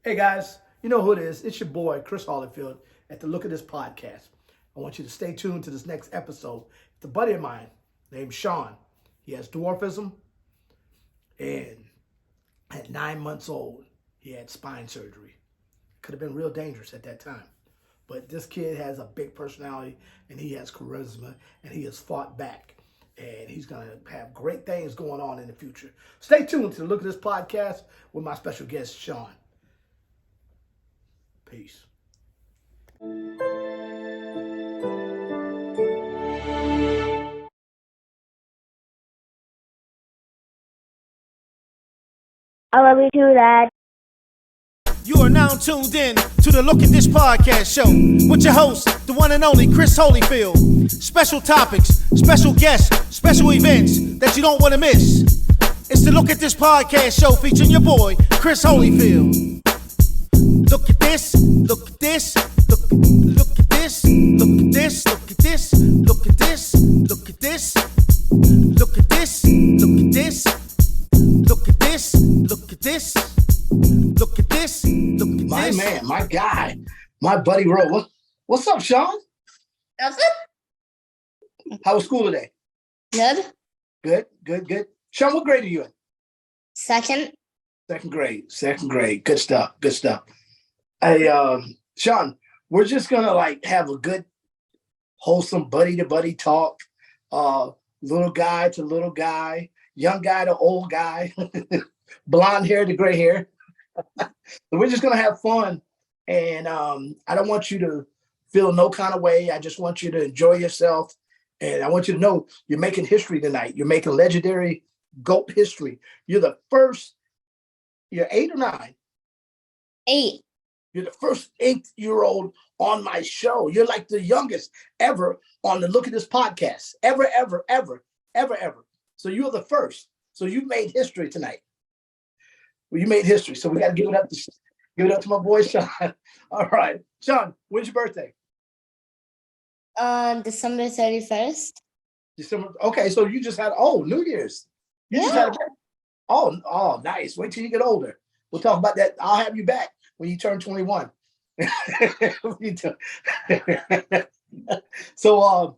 Hey guys, you know who it is. It's your boy, Chris Holyfield, at the Look at This podcast. I want you to stay tuned to this next episode. It's a buddy of mine named Shawn. He has dwarfism, and at 9 months old, he had spine surgery. Could have been real dangerous at that time. But this kid has a big personality, and he has charisma, and he has fought back. And he's going to have great things going on in the future. Stay tuned to the Look at This podcast with my special guest, Shawn. Peace. I love you too, Dad. You are now tuned in to the Look at This podcast show with your host, the one and only Chris Holyfield. Special topics, special guests, special events that you don't want to miss. It's the Look at This podcast show featuring your boy, Chris Holyfield. Look at this, look at this, look at this, look at this, look at this, look at this, look at this, look at this, look at this, look at this, look at this, look at this, look at this. My man, my guy, my buddy Ro. What's up, Shawn? Nothing? How was school today? Good. Good. Shawn, what grade are you in? Second. Second grade. Good stuff. Hey, Shawn, we're just gonna have a good, wholesome buddy to buddy talk. Little guy to little guy, young guy to old guy, blonde hair to gray hair. We're just gonna have fun, and I don't want you to feel no kind of way. I just want you to enjoy yourself, and I want you to know you're making history tonight. You're making legendary GOAT history. You're the first. You're 8 or 9. 8. You're the first 8-year-old on my show. You're like the youngest ever on the Look at This podcast. Ever. So you're the first. So you made history tonight. Well, you made history. So we got to give it up to my boy Shawn. All right, Shawn, when's your birthday? December 31st. December. Okay, so you just had New Year's. You just had a birthday. Oh, nice. Wait till you get older. We'll talk about that. I'll have you back when you turn 21. So,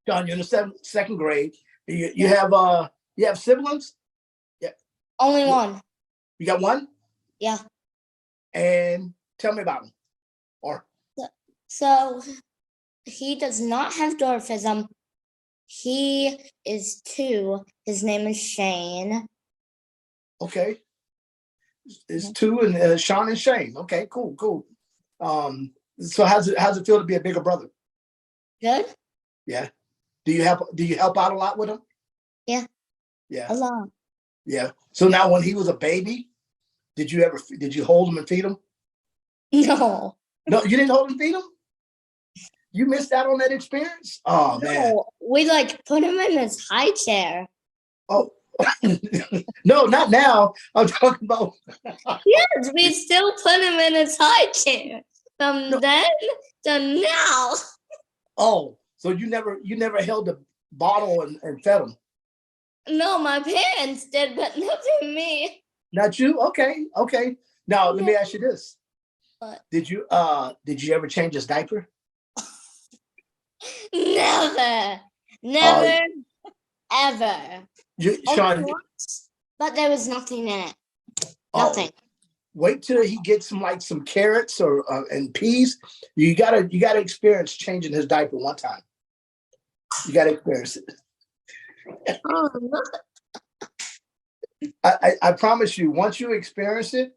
Shawn, you're in the second grade. You have siblings? Yeah. Only one. You got one? Yeah. And tell me about him. So he does not have dwarfism. He is 2. His name is Shane. Okay. It's 2 and Shawn and Shane. Okay, cool. So how's it feel to be a bigger brother? Good. Yeah. Do you help out a lot with him? Yeah. Yeah. A lot. Yeah. So now when he was a baby, did you hold him and feed him? No. No, you didn't hold and feed him? You missed out on that experience? Oh man. No, we put him in his high chair. Oh no, not now. I'm talking about Yes, we still put him in his high chair. From then to now. Oh, so you never held the bottle and fed him? No, my parents did, but nothing me. Not you? Okay. Now let me ask you this. What? Did you ever change his diaper? Never, ever. Shawn, Once, but there was nothing in it. Nothing. Wait till he gets some carrots or and peas. You gotta experience changing his diaper one time. You gotta experience it. Oh, I promise you, once you experience it,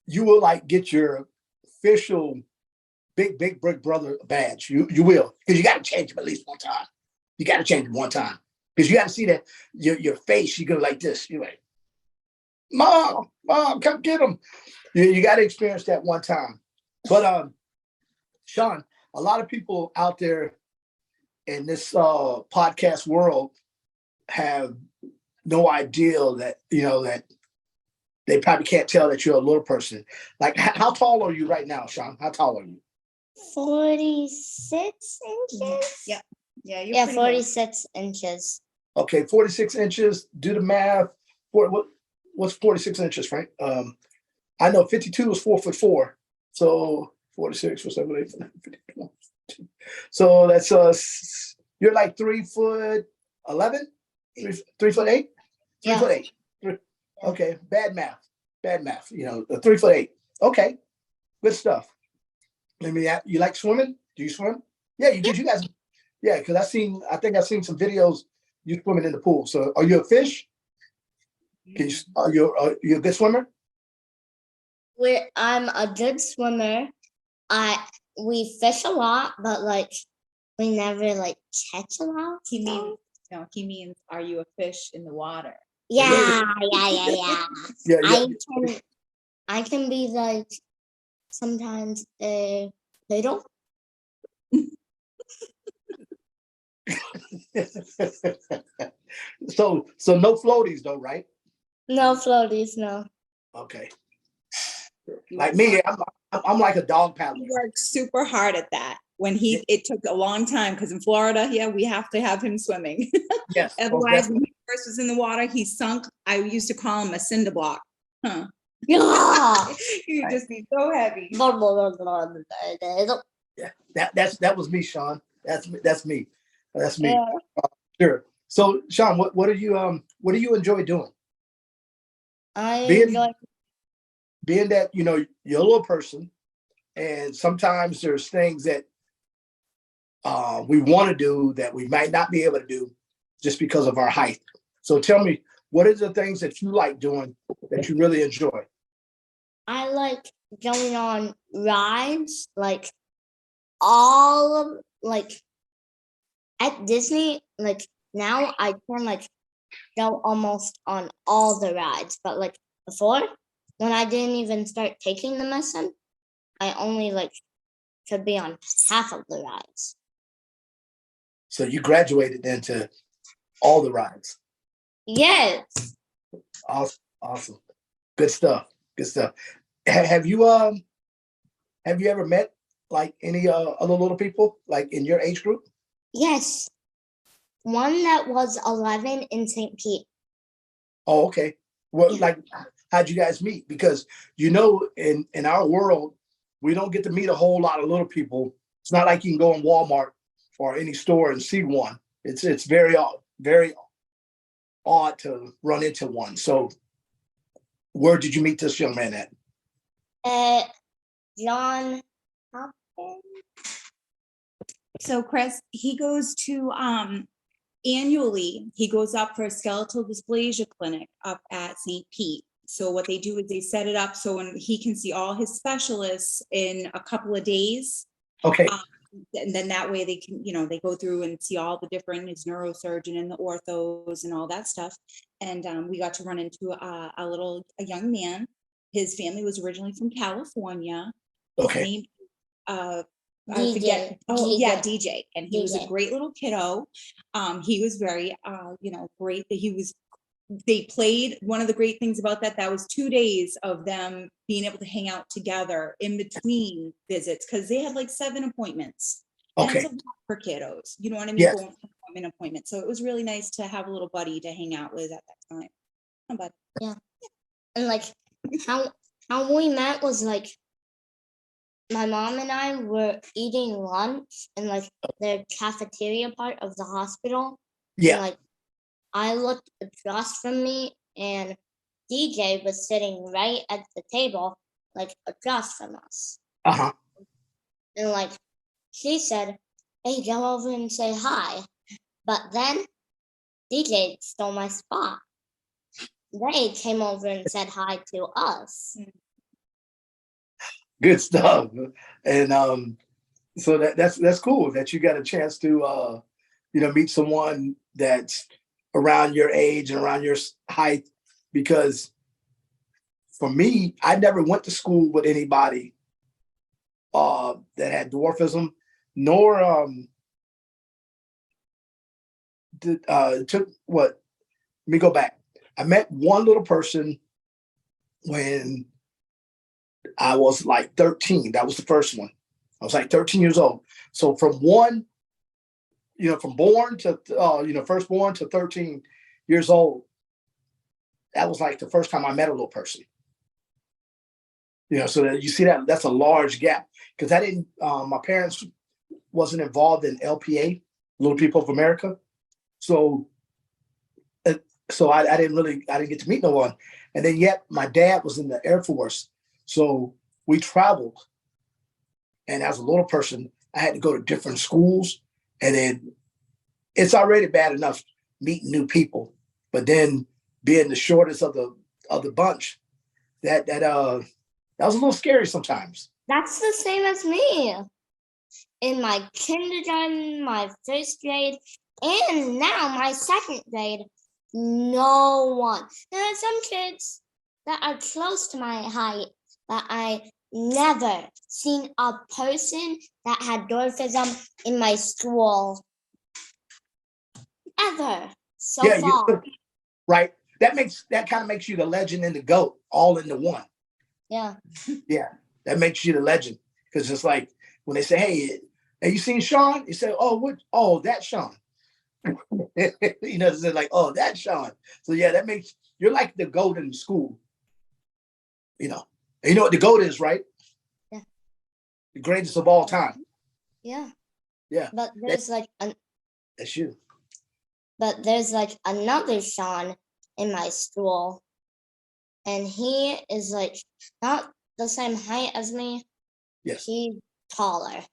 you will get your official big big brother badge. You will, because you got to change him at least one time. You got to change him one time because you got to see that your face. You go like this. You're like, Mom, come get him. You got to experience that one time. But Shawn, a lot of people out there in this podcast world have no idea that that they probably can't tell that you're a little person. Like, how tall are you right now, Shawn? How tall are you? 46 inches? Yeah. Yeah, 46 inches. Okay, 46 inches. Do the math. What's 46 inches, Frank? I know 52 is 4'4". So 46, 47, 8, 51. So that's you're like 3'11", 3'8", Yeah. 3'8". Okay, bad math. You know, 3'8". Okay, good stuff. Let me ask, you like swimming? Do you swim? Yeah, because you guys, yeah, because I think I've seen some videos you swimming in the pool. So are you a fish? Can you, are you a good swimmer? I'm a good swimmer. We fish a lot, but like we never like catch a lot. He means no. He means, are you a fish in the water? Yeah. Yeah, I can be like sometimes a turtle. So no floaties though, right? No floaties, no. Okay. He Like works me, hard. I'm like a dog He paddler. worked super hard at that. When it took a long time because in Florida, yeah, we have to have him swimming. Yes. Otherwise, when he first was in the water, he sunk. I used to call him a cinder block. Huh. Yeah. He'd just be so heavy. Yeah, that was me, Shawn. That's me. That's me. Yeah. Sure. So, Shawn, what do you enjoy doing? I Being enjoy. being that you're a little person, and sometimes there's things that we want to do that we might not be able to do just because of our height. So, tell me, what are the things that you like doing that you really enjoy? I like going on rides, like all of like at Disney. Like now, I can like go almost on all the rides, but like before, when I didn't even start taking the lesson, I only like could be on half of the rides. So you graduated into all the rides. Yes. Awesome. Good stuff. Have you ever met like any other little people like in your age group? Yes. One that was 11 in St. Pete. Oh, okay. Well, Yeah. like, how'd you guys meet? Because in our world, we don't get to meet a whole lot of little people. It's not like you can go in Walmart or any store and see one. It's very odd to run into one. So, where did you meet this young man at? John Hopkins. So Chris, he goes to annually, he goes up for a skeletal dysplasia clinic up at St. Pete. So what they do is they set it up so when he can see all his specialists in a couple of days. Okay. And then that way they can, they go through and see all the different, his neurosurgeon and the orthos and all that stuff. And we got to run into a young man. His family was originally from California. His Okay. name, I DJ. forget. Oh yeah, DJ. And he was a great little kiddo. He was very, great. They played. One of the great things about that was 2 days of them being able to hang out together in between visits because they had like 7 appointments. And Okay. it's a lot for kiddos. You know what I mean? Yes. Going from appointment. So it was really nice to have a little buddy to hang out with at that time. Oh, buddy. Yeah. And like how we met was like my mom and I were eating lunch in like the cafeteria part of the hospital. Yeah. And like I looked across from me and DJ was sitting right at the table, like across from us. Uh-huh. And like she said, "Hey, go over and say hi." But then DJ stole my spot. They came over and said hi to us. Good stuff. And so that's cool that you got a chance to meet someone that's around your age and around your height, because for me, I never went to school with anybody that had dwarfism, nor took what. Let me go back. I met one little person when I was like 13. That was the first one. I was like 13 years old. So from born to firstborn to 13 years old, that was like the first time I met a little person. So that you see that's a large gap because I didn't. My parents wasn't involved in LPA, Little People of America, so I didn't get to meet no one, and then yet my dad was in the Air Force, so we traveled, and as a little person, I had to go to different schools, and then it's already bad enough meeting new people, but then being the shortest of the bunch, that was a little scary sometimes. That's the same as me. In my kindergarten, my first grade, and now my second grade, no one. There are some kids that are close to my height, but I never seen a person that had dwarfism in my school. Ever. So far. Right. That kind of makes you the legend and the GOAT all into one. Yeah. Yeah. That makes you the legend. Because it's like when they say, hey, have you seen Shawn? You say, oh, what? Oh, that's Shawn. It's like, oh, that's Shawn. So yeah, that makes you're like the GOAT in school. And you know what the GOAT is, right? Yeah. The greatest of all time. Yeah. Yeah. But there's that's you. But there's another Shawn in my school. And he is not the same height as me. Yes. He's taller.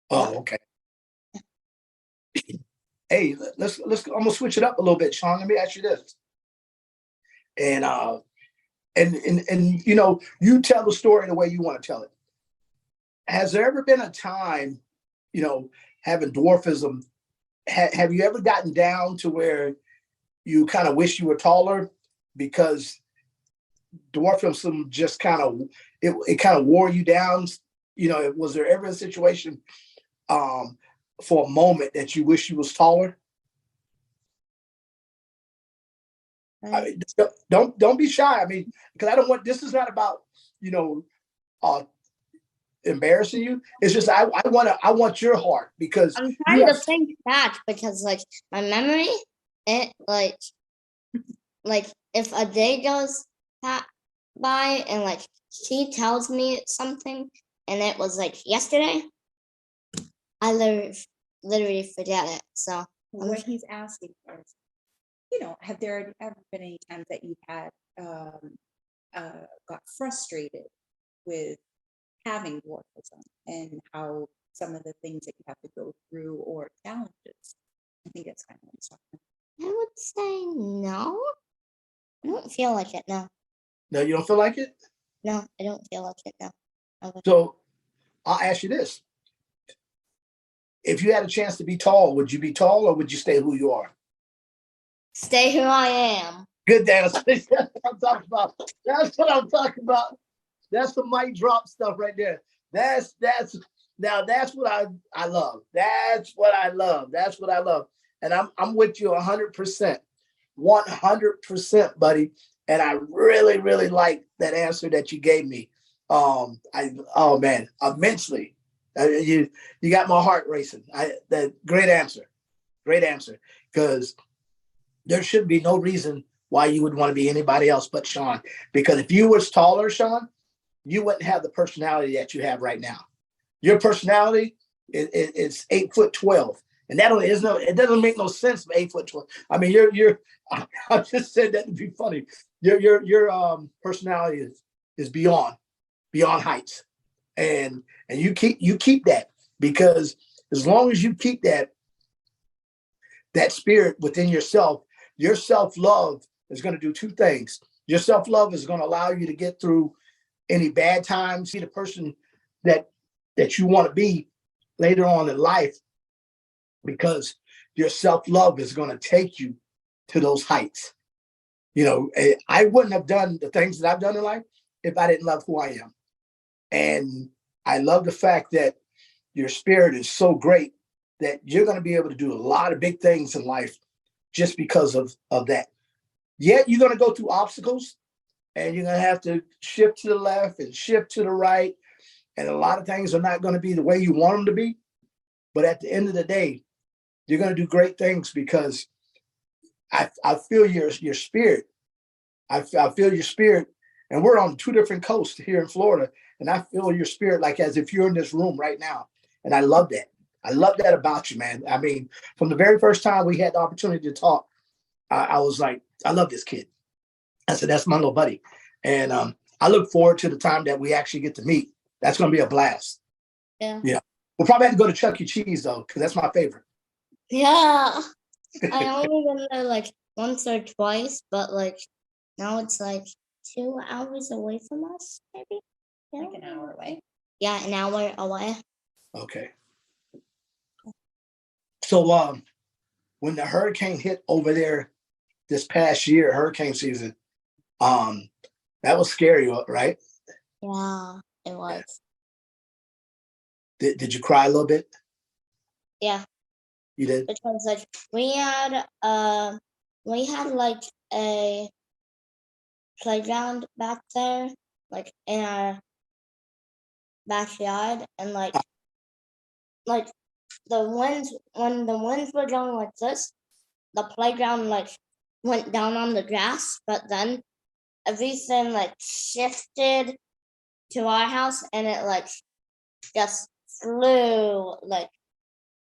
Oh, okay. Hey, let's I'm gonna switch it up a little bit, Shawn. Let me ask you this. And you tell the story the way you want to tell it. Has there ever been a time, having dwarfism, have you ever gotten down to where you kind of wish you were taller because dwarfism just kind of it kind of wore you down? Was there ever a situation for a moment that you wish you was taller? I mean, don't be shy. I mean, because I don't want. This is not about embarrassing you. It's just I want your heart because I'm trying to think back because my memory, it if a day goes by and she tells me something and it was yesterday, I literally forget it. So what he's asking is, have there ever been any times that you've had got frustrated with having dwarfism and how some of the things that you have to go through or challenges? I think that's kind of what he's talking about. I would say no. I don't feel like it, no. No, you don't feel like it? No, I don't feel like it, no. Okay. So I'll ask you this. If you had a chance to be tall, would you be tall or would you stay who you are? Stay who I am. Good, Dan. That's what I'm talking about. That's what I'm talking about. That's the mic drop stuff right there. That's what I love. That's what I love. That's what I love. And I'm with you 100%. 100%, buddy. And I really, really like that answer that you gave me. Immensely. You got my heart racing. Great answer. Great answer. Because there should be no reason why you would want to be anybody else but Shawn. Because if you was taller, Shawn, you wouldn't have the personality that you have right now. Your personality is 8'12", and it doesn't make no sense. 8'12". I mean, I just said that to be funny. Your personality is beyond heights, and you keep that, because as long as you keep that spirit within yourself, your self-love is going to do two things. Your self-love is going to allow you to get through any bad times, see the person that you want to be later on in life, because your self-love is going to take you to those heights. I wouldn't have done the things that I've done in life if I didn't love who I am. And I love the fact that your spirit is so great that you're going to be able to do a lot of big things in life just because of that. Yet you're going to go through obstacles, and you're going to have to shift to the left and shift to the right. And a lot of things are not going to be the way you want them to be. But at the end of the day, you're going to do great things, because I feel your spirit. I feel your spirit and we're on two different coasts here in Florida, and I feel your spirit like as if you're in this room right now. And I love that. I love that about you, man. I mean, from the very first time we had the opportunity to talk, I was like, I love this kid. I said, that's my little buddy. And I look forward to the time that we actually get to meet. That's going to be a blast. Yeah. Yeah. We'll probably have to go to Chuck E. Cheese, though, because that's my favorite. Yeah. I only been there like once or twice, but like now it's like 2 hours away from us, maybe. Yeah. Like an hour away. Yeah, an hour away. Okay. So when the hurricane hit over there this past year, hurricane season, that was scary, right? Yeah, it was. Did you cry a little bit? Yeah. You did? Because like we had like a playground back there, like in our backyard, and like the winds when the winds were going like this, the playground like went down on the grass, but then everything like shifted to our house and it like just flew like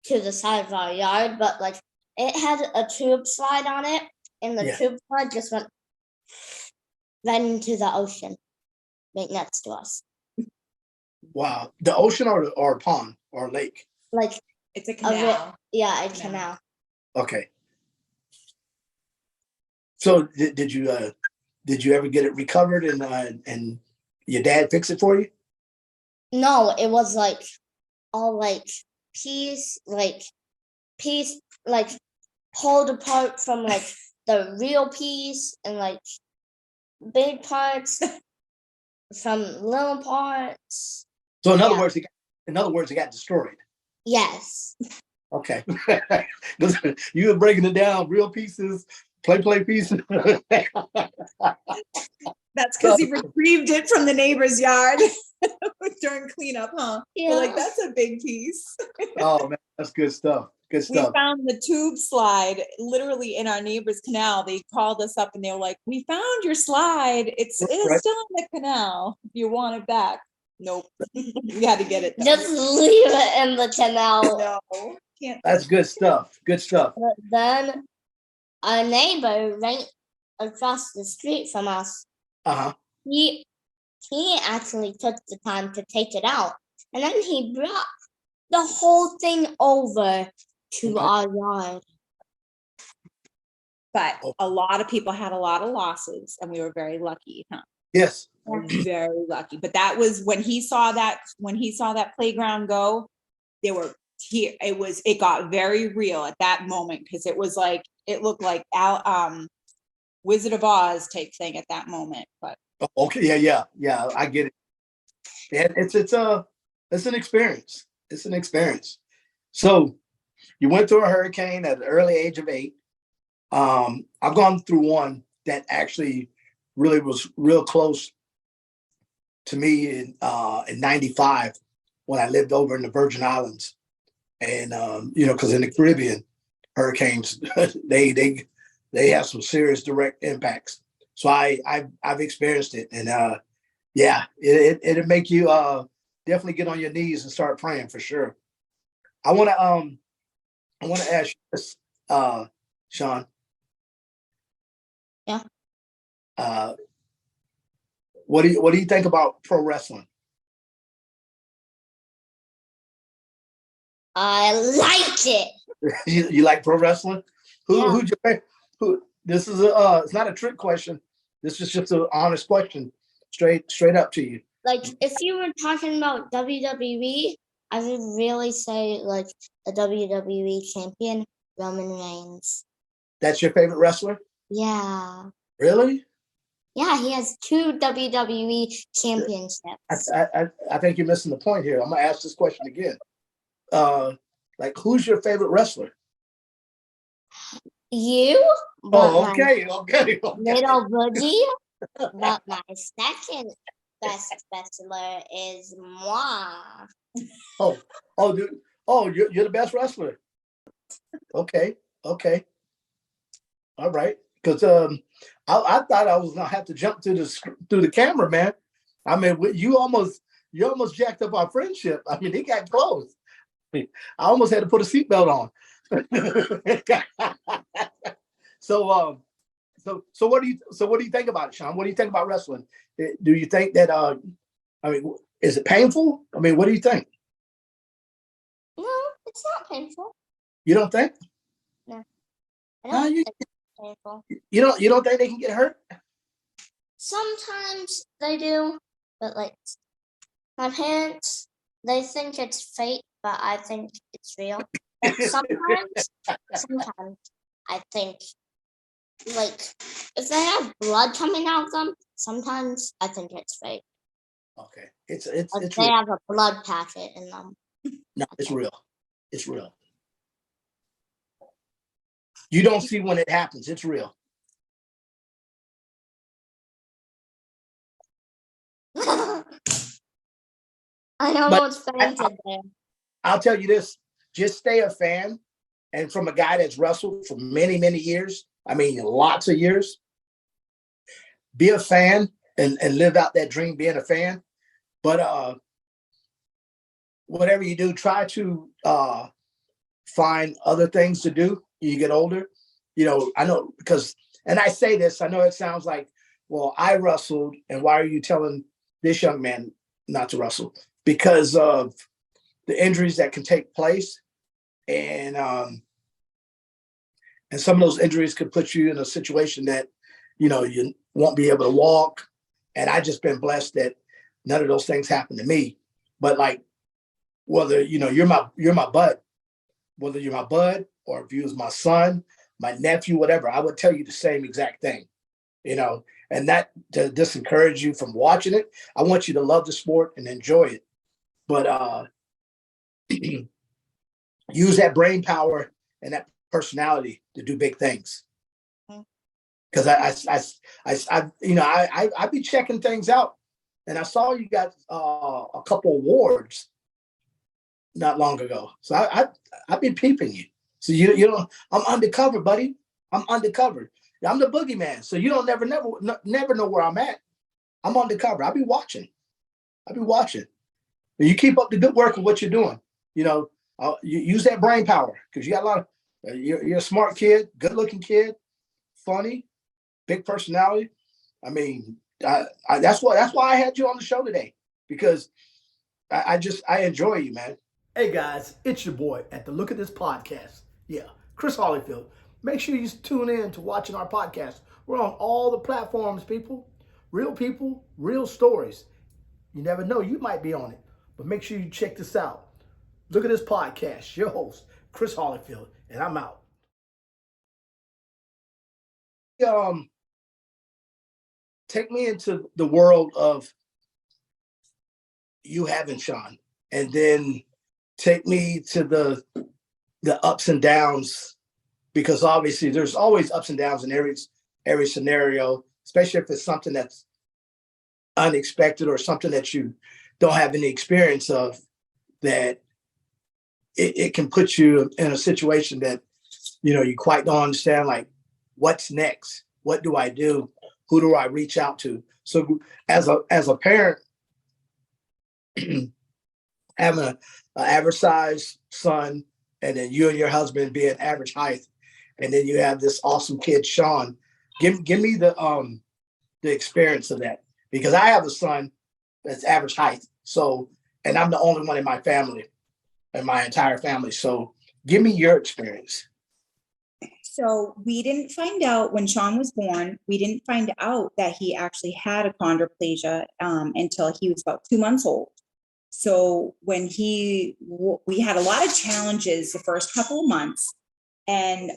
to the side of our yard, but like it had a tube slide on it, and the tube slide just went right into the ocean right next to us. Wow. The ocean or a pond or a lake? Like it's a canal. A canal. Okay. So did you ever get it recovered and your dad fix it for you? No, it was like all like piece like pulled apart from like the real piece and like big parts from little parts. So in other words, it got destroyed. Yes. Okay. You were breaking it down, real pieces, play pieces. That's because he retrieved it from the neighbor's yard during cleanup, huh? Yeah. We're like, that's a big piece. Oh man, that's good stuff. Good stuff. We found the tube slide literally in our neighbor's canal. They called us up and they were like, we found your slide. It's still in the canal. If you want it back. Nope. We had to get it. Just leave it in the canal. No. Can't. That's good stuff. Good stuff. But then our neighbor right across the street from us, he actually took the time to take it out. And then he brought the whole thing over to our yard. But a lot of people had a lot of losses, and we were very lucky, huh? Yes. Very lucky. But that was when he saw that playground go, it got very real at that moment, because it was like, it looked like Wizard of Oz type thing at that moment. But okay, yeah, I get it. And it's an experience. It's an experience. So you went through a hurricane at the early age of 8. I've gone through one that actually really was real close to me in 95 when I lived over in the Virgin Islands. And because in the Caribbean, hurricanes they have some serious direct impacts. So I've experienced it, and it'll make you definitely get on your knees and start praying for sure. I want to ask you this, Shawn. Yeah. What do you think about pro wrestling? I like it. You like pro wrestling? Who'd you pick? This is it's not a trick question. This is just an honest question, straight up to you. Like, if you were talking about WWE, I would really say like the WWE champion, Roman Reigns. That's your favorite wrestler? Yeah. Really? Yeah, he has 2 WWE championships. I think you're missing the point here. I'm gonna ask this question again. Like, who's your favorite wrestler? You? Okay. Little Boogie. But my second best wrestler is moi. Dude. You're the best wrestler. Okay. All right. because I thought I was gonna have to jump through the camera, man. I mean, you almost jacked up our friendship. I mean, it got close. I almost had to put a seatbelt on. So what do you think about it, Shawn? What do you think about wrestling? Do you think that I mean, is it painful? I mean, what do you think? No, it's not painful. You don't think? No, I No, don't think it's painful. you don't think they can get hurt? Sometimes they do, but like my parents, they think it's fake, but I think it's real. But sometimes I think like if they have blood coming out of them, sometimes I think it's fake. Okay, it's Like they real. have a blood packet in them. No, it's real. It's real. You don't see when it happens. It's real. I But almost fainted there. I'll tell you this: just stay a fan, and from a guy that's wrestled for many, many years. I mean, lots of years. Be a fan and live out that dream being a fan. But whatever you do, try to find other things to do when you get older. You know, I know because, and I say this, I know it sounds like, well, I wrestled, and why are you telling this young man not to wrestle? Because of the injuries that can take place, and some of those injuries could put you in a situation that, you know, you won't be able to walk. And I just been blessed that none of those things happened to me. But like, whether, you know, you're my bud, whether you're my bud or if you was my son, my nephew, whatever, I would tell you the same exact thing, you know, and that to discourage you from watching it. I want you to love the sport and enjoy it. But use that brain power and that personality to do big things. Because I you know, I be checking things out, and I saw you got a couple awards not long ago. So I've been peeping you. So you know, I'm undercover, buddy. I'm undercover. I'm the boogeyman. So you don't never know where I'm at. I'm undercover. I'll be watching. And you keep up the good work of what you're doing. You know, you use that brain power because you got a lot of. You're a smart kid, good looking kid, funny, big personality. I mean, that's why I had you on the show today, because I enjoy you, man. Hey guys, it's your boy at the Look at This podcast. Yeah, Chris Holyfield. Make sure you tune in to watching our podcast. We're on all the platforms, people, real stories. You never know, you might be on it, but make sure you check this out. Look at This podcast. Your host, Chris Holyfield, and I'm out. Take me into the world of you having Shawn, and then take me to the ups and downs, because obviously there's always ups and downs in every scenario, especially if it's something that's unexpected or something that you don't have any experience of, that it can put you in a situation that, you know, you quite don't understand, like, what's next? What do I do? Who do I reach out to? So as a parent, having an average size son, and then you and your husband being average height, and then you have this awesome kid, Shawn. Give me the experience of that, because I have a son that's average height. So, and I'm the only one in my family, in my entire family. So give me your experience. So we didn't find out when Shawn was born, we didn't find out that he actually had achondroplasia until he was about 2 months old. So when we had a lot of challenges the first couple of months, and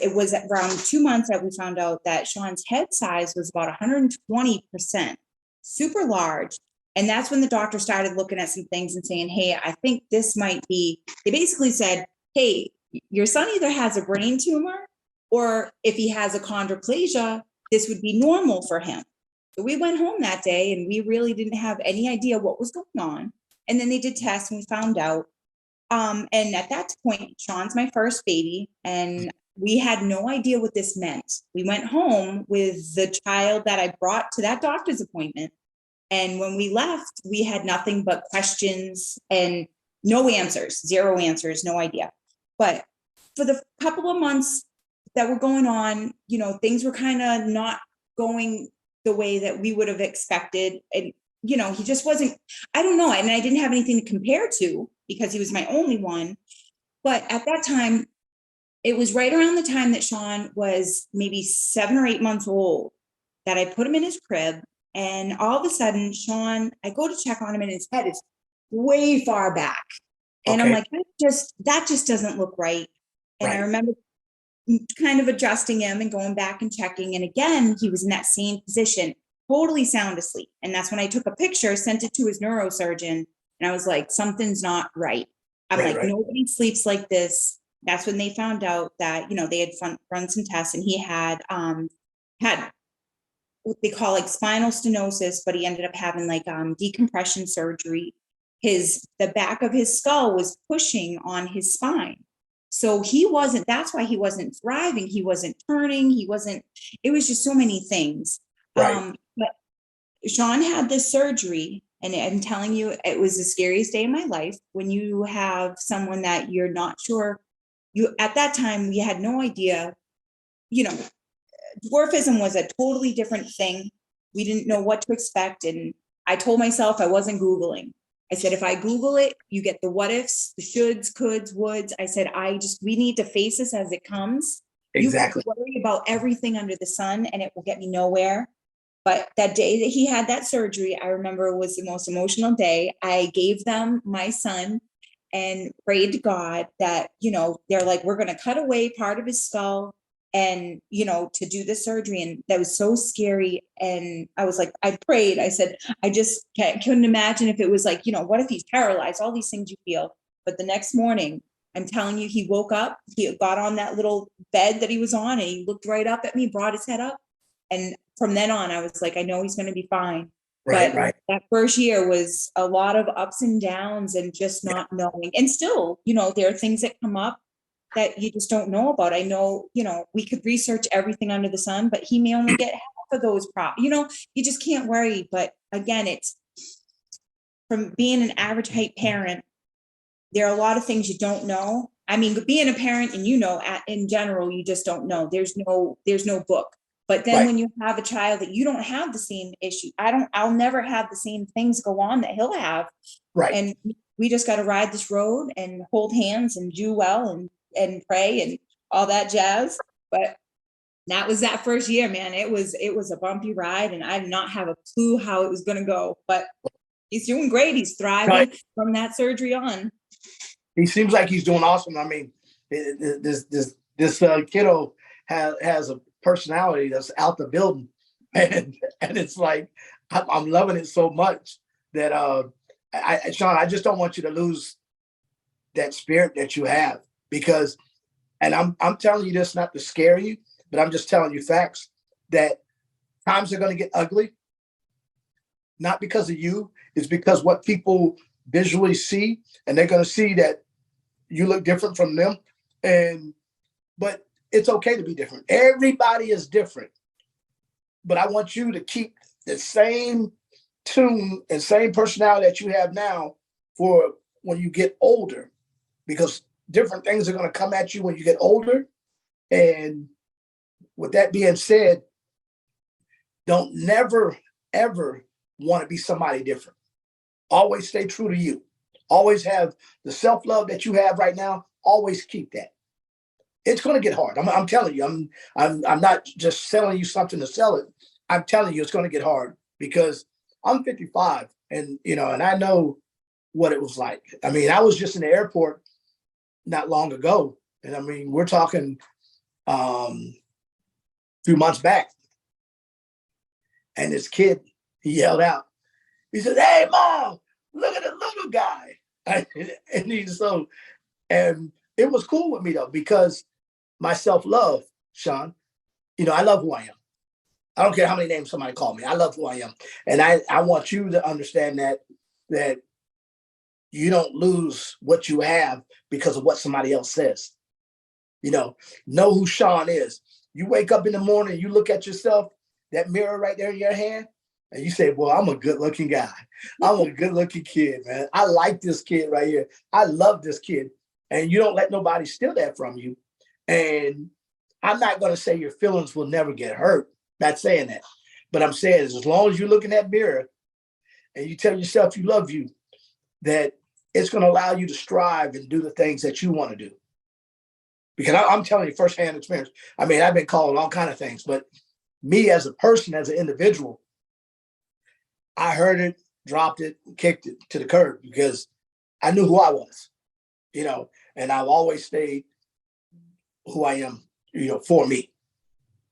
it was around 2 months that we found out that Shawn's head size was about 120%, super large. And that's when the doctor started looking at some things and saying, hey, I think this might be, they basically said, hey, your son either has a brain tumor, or if he has achondroplasia, this would be normal for him. So we went home that day and we really didn't have any idea what was going on. And then they did tests and we found out. And at that point, Shawn's my first baby, and we had no idea what this meant. We went home with the child that I brought to that doctor's appointment. And when we left, we had nothing but questions and no answers, zero answers, no idea. But for the couple of months that were going on, you know, things were kind of not going the way that we would have expected. And, you know, he just wasn't, I don't know. And I didn't have anything to compare to because he was my only one. But at that time, it was right around the time that Shawn was maybe 7 or 8 months old that I put him in his crib. And all of a sudden, Shawn, I go to check on him and his head is way far back. And I'm like, that just doesn't look right. And I remember kind of adjusting him and going back and checking. And again, he was in that same position, totally sound asleep. And that's when I took a picture, sent it to his neurosurgeon. And I was like, something's not right. I'm nobody sleeps like this. That's when they found out that, you know, they had run some tests and he had what they call like spinal stenosis, but he ended up having like decompression surgery. The back of his skull was pushing on his spine. So that's why he wasn't thriving. He wasn't turning. It was just so many things. But Shawn had this surgery, and I'm telling you, it was the scariest day of my life when you have someone that you're not sure. At that time, we had no idea, you know, dwarfism was a totally different thing. We didn't know what to expect. And I told myself I wasn't Googling. I said, if I Google it, you get the what ifs, the shoulds, coulds, woulds. I said, we need to face this as it comes. Exactly. You can worry about everything under the sun and it will get me nowhere. But that day that he had that surgery, I remember was the most emotional day. I gave them my son and prayed to God that, you know, they're like, we're going to cut away part of his skull and, you know, to do the surgery. And that was so scary. And I was like, I prayed, I said, I just couldn't imagine if it was like, you know, what if he's paralyzed, all these things you feel. But the next morning, I'm telling you, he woke up, he got on that little bed that he was on and he looked right up at me, brought his head up. And from then on, I was like, I know he's going to be fine. But that first year was a lot of ups and downs and just not knowing. And still, you know, there are things that come up that you just don't know about. I know, you know, we could research everything under the sun, but he may only get half of those you know, you just can't worry. But again, it's from being an average height parent, there are a lot of things you don't know. I mean, being a parent and, you know, in general, you just don't know. There's no book. But then when you have a child that you don't have the same issue, I'll never have the same things go on that he'll have. Right. And we just got to ride this road and hold hands and do well and pray and all that jazz. But that was that first year, man. It was a bumpy ride and I did not have a clue how it was going to go, but he's doing great. He's thriving from that surgery on. He seems like he's doing awesome. I mean, this kiddo has a personality that's out the building, and it's like I'm loving it so much that Shawn, I just don't want you to lose that spirit that you have, because, and I'm telling you this not to scare you, but I'm just telling you facts that times are going to get ugly, not because of you, it's because what people visually see, and they're going to see that you look different from them, but it's okay to be different. Everybody is different. But I want you to keep the same tune and same personality that you have now for when you get older, because different things are going to come at you when you get older. And with that being said, don't never, ever want to be somebody different. Always stay true to you. Always have the self-love that you have right now. Always keep that. It's going to get hard. I'm telling you, I'm not just selling you something to sell it. I'm telling you, it's going to get hard, because I'm 55 and, you know, and I know what it was like. I mean, I was just in the airport not long ago. And I mean, we're talking a few months back. And this kid, he yelled out, he said, "Hey, Mom, look at the little guy." And it was cool with me though, because my self-love, Shawn, you know, I love who I am. I don't care how many names somebody call me. I love who I am. And I want you to understand that you don't lose what you have because of what somebody else says. Know who Shawn is. You wake up in the morning, you look at yourself, that mirror right there in your hand, and you say, well, I'm a good looking guy. I'm a good looking kid, man. I like this kid right here. I love this kid. And you don't let nobody steal that from you. And I'm not going to say your feelings will never get hurt. Not saying that. But I'm saying is as long as you look in that mirror and you tell yourself you love you, that it's going to allow you to strive and do the things that you want to do. Because I'm telling you firsthand experience. I mean, I've been called all kind of things, but me as a person, as an individual, I heard it, dropped it, kicked it to the curb because I knew who I was, and I've always stayed who I am, for me.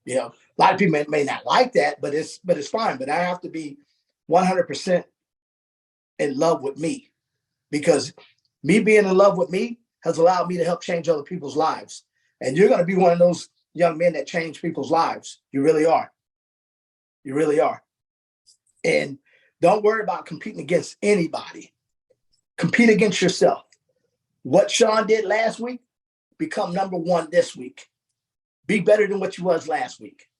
A lot of people may not like that, but it's fine. But I have to be 100% in love with me, because me being in love with me has allowed me to help change other people's lives. And you're going to be one of those young men that change people's lives. You really are. You really are. And don't worry about competing against anybody. Compete against yourself. What Shawn did last week, become number one this week. Be better than what you was last week.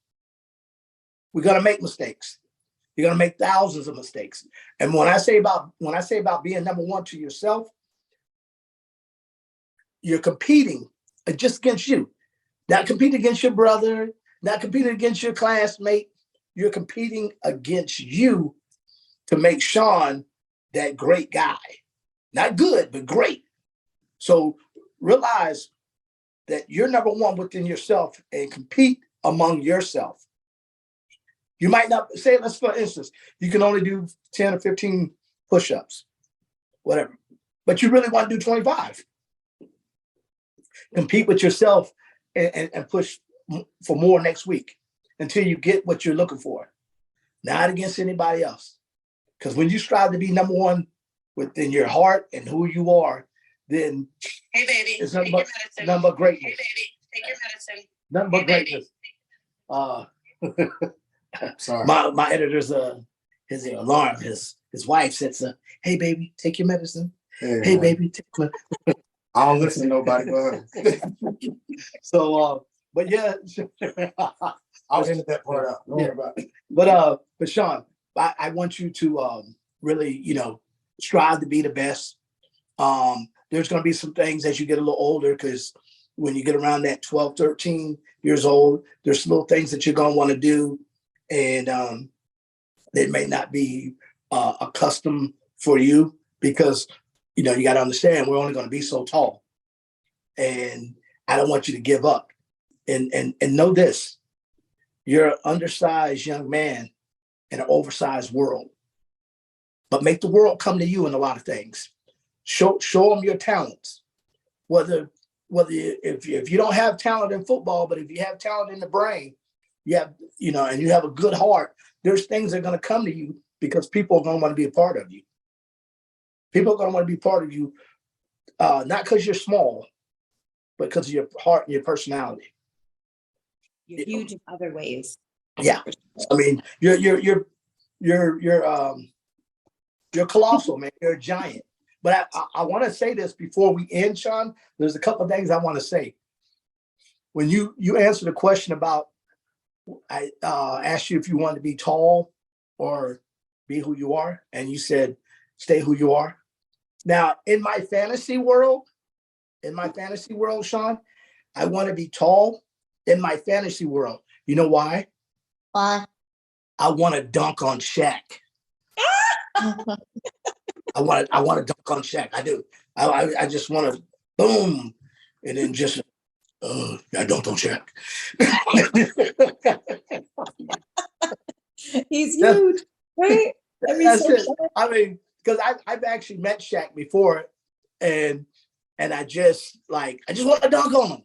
We're going to make mistakes. You're going to make thousands of mistakes. And when I say about being number one to yourself, you're competing just against you. Not competing against your brother, not competing against your classmate. You're competing against you to make Shawn that great guy. Not good, but great. So realize that you're number one within yourself and compete among yourself. You might not say, let's for instance, you can only do 10 or 15 push-ups, whatever, but you really want to do 25. Compete with yourself and push for more next week until you get what you're looking for, not against anybody else. Because when you strive to be number one within your heart and who you are, then hey baby, it's nothing but greatness. Hey baby, take your medicine. Nothing but greatness. Sorry. My editor's his alarm. His wife says, "Hey baby, take your medicine. Hey baby, take my." I don't listen to nobody but her. So, but yeah, I'll edit that part out. Don't worry about it. But Shawn, I want you to really, strive to be the best. There's going to be some things as you get a little older, because when you get around that 12, 13 years old, there's little things that you're going to want to do. And they may not be a custom for you, because, you got to understand we're only going to be so tall. And I don't want you to give up. And know this, you're an undersized young man in an oversized world. But make the world come to you in a lot of things. Show them your talents. Whether if you don't have talent in football, but if you have talent in the brain, you have, and you have a good heart, there's things that are going to come to you because people are going to want to be a part of you. People are going to want to be part of you, not because you're small, but because of your heart and your personality. You're huge in other ways. Yeah, I mean, you're colossal, man. You're a giant. But I want to say this before we end, Shawn. There's a couple of things I want to say. When you answered the question about, I asked you if you wanted to be tall or be who you are, and you said stay who you are. Now, in my fantasy world, Shawn, I want to be tall in my fantasy world. You know why? Why? I want to dunk on Shaq. I want to dunk on Shaq. I do. I just want to boom, and then just I dunked on Shaq. He's huge, right? That's it. I mean, because I've actually met Shaq before, and I just want to dunk on him.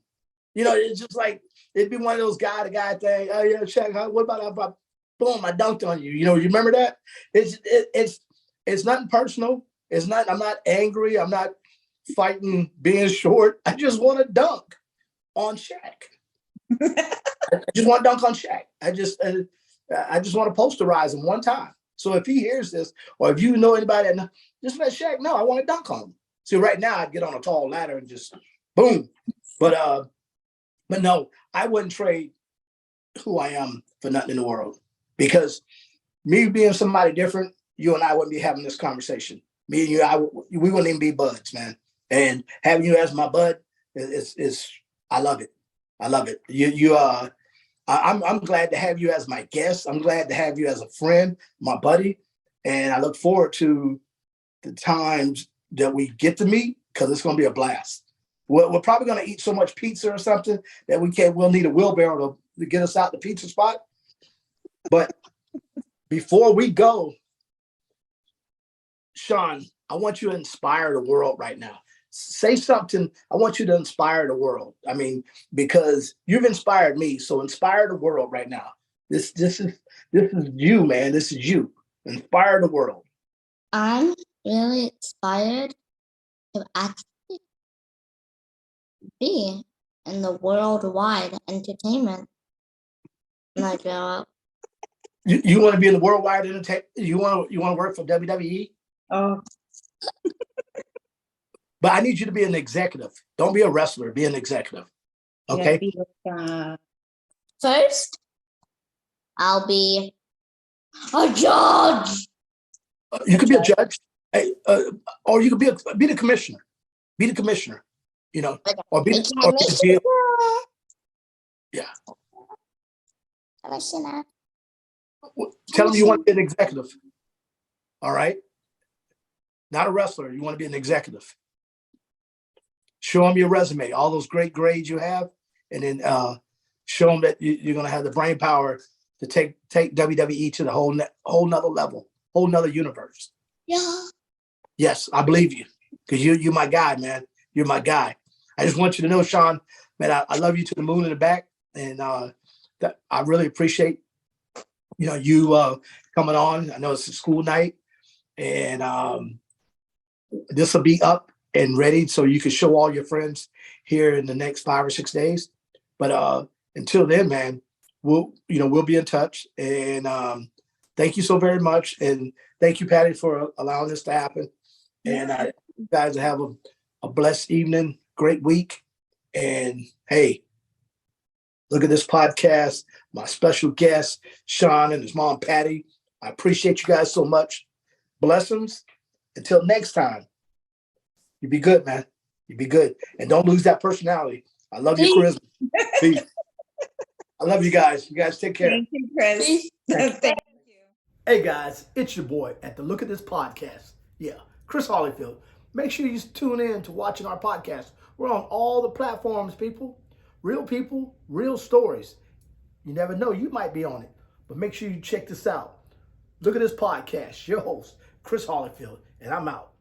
It's just like it'd be one of those guy to guy thing. Oh yeah, Shaq. What about that? Boom! I dunked on you. You remember that? It's nothing personal. It's not. I'm not angry. I'm not fighting being short. I just want to dunk on Shaq. I just want to dunk on Shaq. I just want to posterize him one time. So if he hears this, or if you know anybody that just let Shaq know, I want to dunk on him. See, right now I'd get on a tall ladder and just boom. But But no, I wouldn't trade who I am for nothing in the world. Because me being somebody different, you and I wouldn't be having this conversation. Me and you, we wouldn't even be buds, man. And having you as my bud is I love it. I love it. I'm glad to have you as my guest. I'm glad to have you as a friend, my buddy, and I look forward to the times that we get to meet because it's going to be a blast. We're probably going to eat so much pizza or something that we'll need a wheelbarrow to get us out the pizza spot. But before we go, Shawn, I want you to inspire the world right now. Say something. I want you to inspire the world. I mean, because you've inspired me, so inspire the world right now. This is you, man. This is you. Inspire the world. I'm really inspired to actually be in the worldwide entertainment when I grow up. You want to be in the worldwide entertainment? You want to work for WWE? Oh, But I need you to be an executive. Don't be a wrestler. Be an executive. Okay. First, I'll be a judge. You could be a judge, or you could be the commissioner. Be the commissioner. You know, or be Commissioner. Yeah. Commissioner. Tell them you want to be an executive. All right. Not a wrestler. You want to be an executive. Show them your resume, all those great grades you have, and then show them that you're going to have the brain power to take WWE to the whole nother level, whole nother universe. Yeah. Yes, I believe you, because you're my guy, man. You're my guy. I just want you to know, Shawn, man, I love you to the moon and the back, and that I really appreciate you coming on. I know it's a school night, and this will be up and ready so you can show all your friends here in the next 5 or 6 days. But until then, man, we'll be in touch. And thank you so very much. And thank you, Patty, for allowing this to happen. And you guys have a blessed evening, great week. And hey, look at this podcast. My special guest, Shawn, and his mom, Patty. I appreciate you guys so much. Blessings. Until next time. You be good, man. You be good. And don't lose that personality. I love your charisma. Peace. I love you guys. You guys take care. Thank you, Chris. Thank you. Hey, guys. It's your boy at the Look at This podcast. Yeah, Chris Holyfield. Make sure you tune in to watching our podcast. We're on all the platforms, people, real stories. You never know. You might be on it. But make sure you check this out. Look at This podcast. Your host, Chris Holyfield. And I'm out.